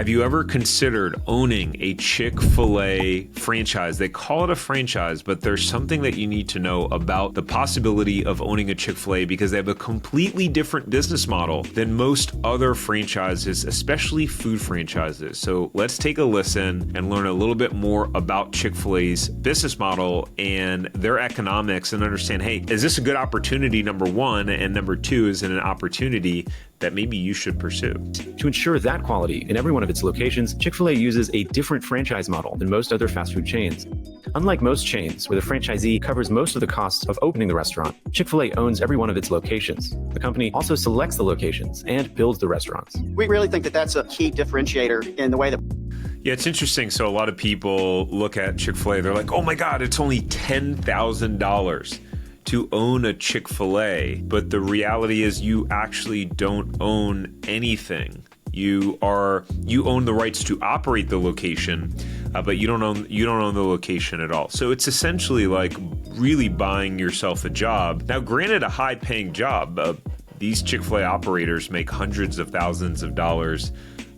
Have you ever considered owning a Chick-fil-A franchise? They call it a franchise, but there's something that you need to know about the possibility of owning a Chick-fil-A because they have a completely different business model than most other franchises, especially food franchises. So let's take a listen and learn a little bit more about Chick-fil-A's business model and their economics and understand, hey, is this a good opportunity, number one? And number two, is it an opportunity that maybe you should pursue? To ensure that quality in every one of its locations, Chick-fil-A uses a different franchise model than most other fast food chains. Unlike most chains, where the franchisee covers most of the costs of opening the restaurant, Chick-fil-A owns every one of its locations. The company also selects the locations and builds the restaurants. We really think that that's a key differentiator in the way that... Yeah, it's interesting. So a lot of people look at Chick-fil-A, they're like, oh my God, it's only $10,000 to own a Chick-fil-A, but the reality is you actually don't own anything. You own the rights to operate the location, but you don't own the location at all. So it's essentially like really buying yourself a job. Now, granted, a high-paying job. These Chick-fil-A operators make hundreds of thousands of dollars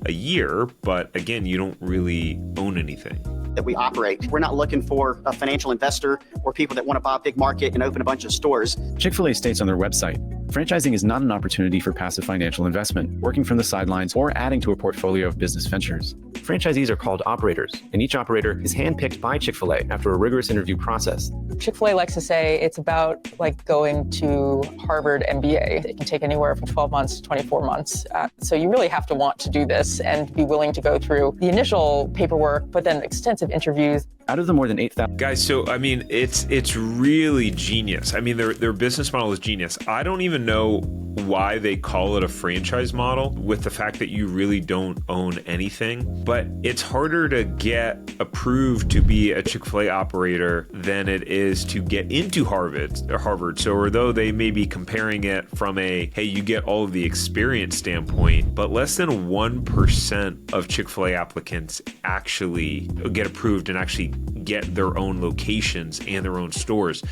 a year, but again, you don't really own anything. That we operate. We're not looking for a financial investor or people that want to buy a big market and open a bunch of stores. Chick-fil-A states on their website, franchising is not an opportunity for passive financial investment, working from the sidelines, or adding to a portfolio of business ventures. Franchisees are called operators, and each operator is handpicked by Chick-fil-A after a rigorous interview process. Chick-fil-A likes to say it's about like going to Harvard MBA. It can take anywhere from 12 months to 24 months. So you really have to want to do this and be willing to go through the initial paperwork, but then extensive interviews. Out of the more than 8,000 guys, so I mean, it's really genius. I mean, their business model is genius. I don't even know why they call it a franchise model with the fact that you really don't own anything, but it's harder to get approved to be a Chick-fil-A operator than it is to get into Harvard. So although they may be comparing it from a, hey, you get all of the experience standpoint, but less than 1% of Chick-fil-A applicants actually get approved and actually get their own locations and their own stores.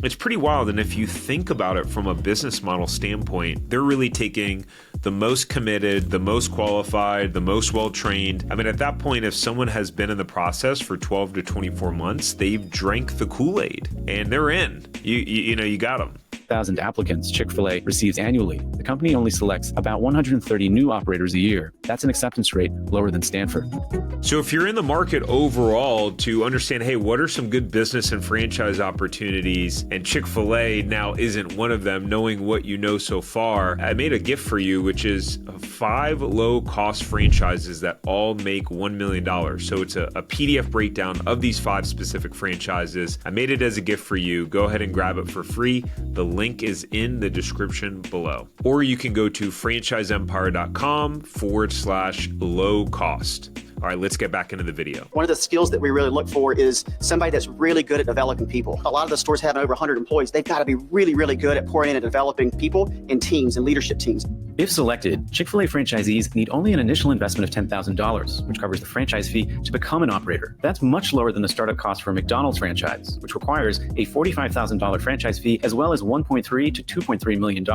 It's pretty wild. And if you think about it from a business model standpoint, they're really taking the most committed, the most qualified, the most well-trained. I mean, at that point, if someone has been in the process for 12 to 24 months, they've drank the Kool-Aid and they're in. You got them. 1,000 applicants Chick-fil-A receives annually. The company only selects about 130 new operators a year. That's an acceptance rate lower than Stanford. So if you're in the market overall to understand, hey, what are some good business and franchise opportunities, and Chick-fil-A now isn't one of them, knowing what you know so far, I made a gift for you, which is 5 low-cost franchises that all make $1 million. So it's a PDF breakdown of these 5 specific franchises. I made it as a gift for you. Go ahead and grab it for free. The link is in the description below. Or you can go to franchiseempire.com/low cost. All right, let's get back into the video. One of the skills that we really look for is somebody that's really good at developing people. A lot of the stores have over 100 employees. They've got to be really, really good at pouring in and developing people in teams and leadership teams. If selected, Chick-fil-A franchisees need only an initial investment of $10,000, which covers the franchise fee to become an operator. That's much lower than the startup cost for a McDonald's franchise, which requires a $45,000 franchise fee as well as $1.3 to $2.3 million.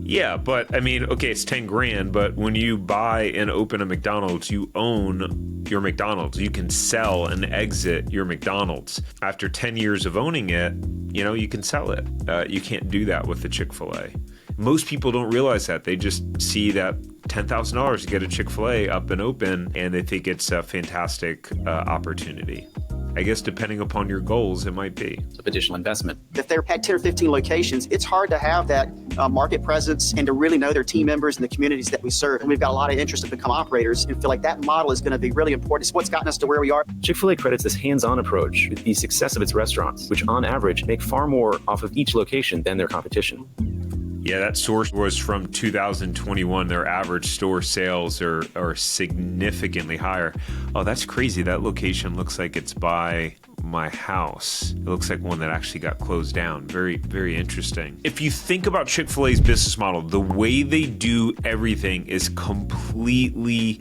Yeah, but I mean, okay, it's 10 grand, but when you buy and open a McDonald's, you own your McDonald's. You can sell and exit your McDonald's. After 10 years of owning it, you can sell it. You can't do that with the Chick-fil-A. Most people don't realize that. They just see that $10,000 to get a Chick-fil-A up and open, and they think it's a fantastic opportunity. I guess depending upon your goals, it might be. Additional investment. If they're at 10 or 15 locations, it's hard to have that market presence and to really know their team members and the communities that we serve. And we've got a lot of interest to become operators and feel like that model is going to be really important. It's what's gotten us to where we are. Chick-fil-A credits this hands-on approach with the success of its restaurants, which on average make far more off of each location than their competition. Yeah, that source was from 2021. Their average store sales are significantly higher. Oh, that's crazy. That location looks like it's by my house. It looks like one that actually got closed down. Very, very interesting. If you think about Chick-fil-A's business model, the way they do everything is completely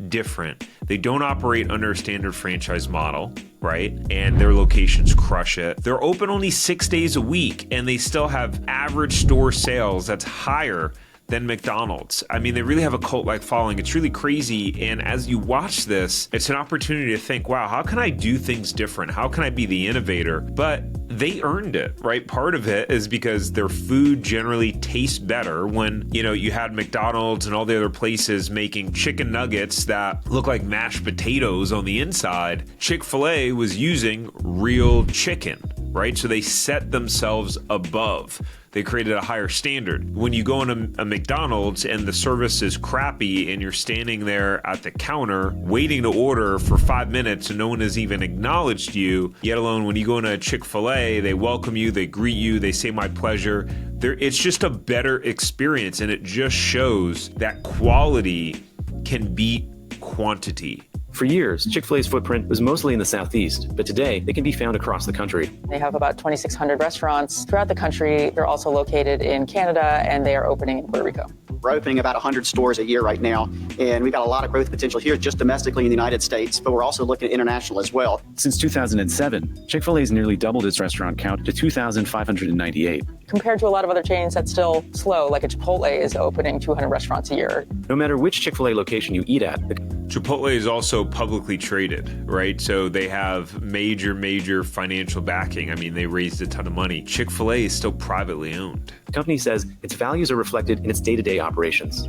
different. They don't operate under a standard franchise model, right? And their locations crush it. They're open only 6 days a week, and they still have average store sales that's higher than McDonald's. I mean, they really have a cult-like following. It's really crazy. And as you watch this, it's an opportunity to think, wow, how can I do things different? How can I be the innovator? But they earned it, right? Part of it is because their food generally tastes better when, you had McDonald's and all the other places making chicken nuggets that look like mashed potatoes on the inside. Chick-fil-A was using real chicken, right? So they set themselves above. They created a higher standard. When you go in a McDonald's and the service is crappy and you're standing there at the counter waiting to order for 5 minutes and no one has even acknowledged you, yet alone when you go into a Chick-fil-A, they welcome you, they greet you, they say my pleasure. It's just a better experience, and it just shows that quality can beat quantity. For years, Chick-fil-A's footprint was mostly in the Southeast, but today they can be found across the country. They have about 2,600 restaurants throughout the country. They're also located in Canada, and they are opening in Puerto Rico. We're opening about 100 stores a year right now, and we've got a lot of growth potential here just domestically in the United States, but we're also looking at international as well. Since 2007, Chick-fil-A has nearly doubled its restaurant count to 2,598. Compared to a lot of other chains, that's still slow. Like a Chipotle is opening 200 restaurants a year. No matter which Chick-fil-A location you eat at, Chipotle is also publicly traded, right? So they have major financial backing. I mean, they raised a ton of money. Chick-fil-A is still privately owned. the company says its values are reflected in its day-to-day operations.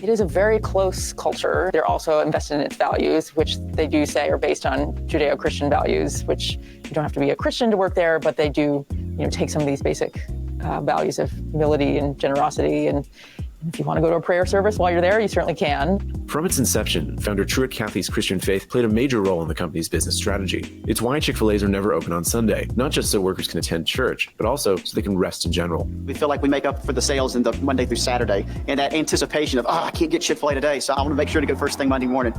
It is a very close culture. They're also invested in its values, which they do say are based on Judeo-Christian values, which you don't have to be a Christian to work there, but they do, take some of these basic values of humility and generosity. And if you want to go to a prayer service while you're there, you certainly can. From its inception, founder Tariq Cathy's Christian faith played a major role in the company's business strategy. It's why Chick-fil-A's are never open on Sunday, not just so workers can attend church, but also so they can rest in general. We feel like we make up for the sales in the Monday through Saturday, and that anticipation of, I can't get Chick-fil-A today, so I want to make sure to go first thing Monday morning.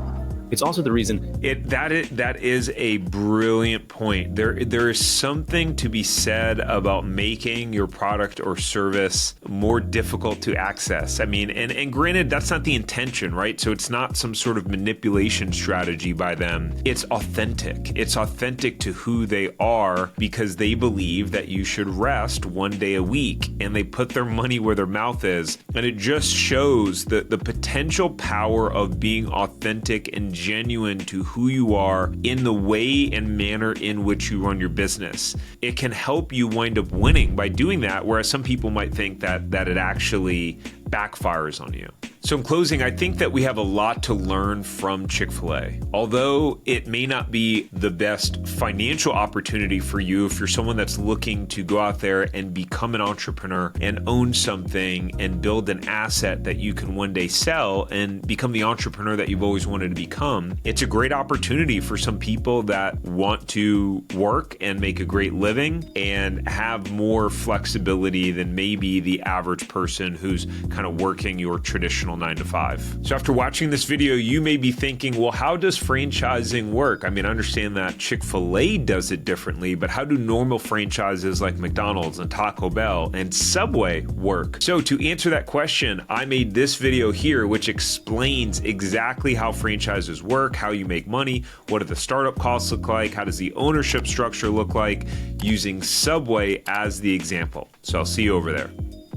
It's also the reason that is a brilliant point. There is something to be said about making your product or service more difficult to access. I mean, and granted, that's not the intention, right? So it's not some sort of manipulation strategy by them. It's authentic. It's authentic to who they are because they believe that you should rest one day a week, and they put their money where their mouth is. And it just shows the potential power of being authentic and genuine to who you are in the way and manner in which you run your business. It can help you wind up winning by doing that, whereas some people might think that it actually backfires on you. So in closing, I think that we have a lot to learn from Chick-fil-A. Although it may not be the best financial opportunity for you if you're someone that's looking to go out there and become an entrepreneur and own something and build an asset that you can one day sell and become the entrepreneur that you've always wanted to become, it's a great opportunity for some people that want to work and make a great living and have more flexibility than maybe the average person who's kind of working your traditional 9-to-5. So after watching this video, you may be thinking, well, how does franchising work? I mean, I understand that Chick-fil-A does it differently, but how do normal franchises like McDonald's and Taco Bell and Subway work? So to answer that question, I made this video here, which explains exactly how franchises work, how you make money, what do the startup costs look like, how does the ownership structure look like, using Subway as the example. So I'll see you over there.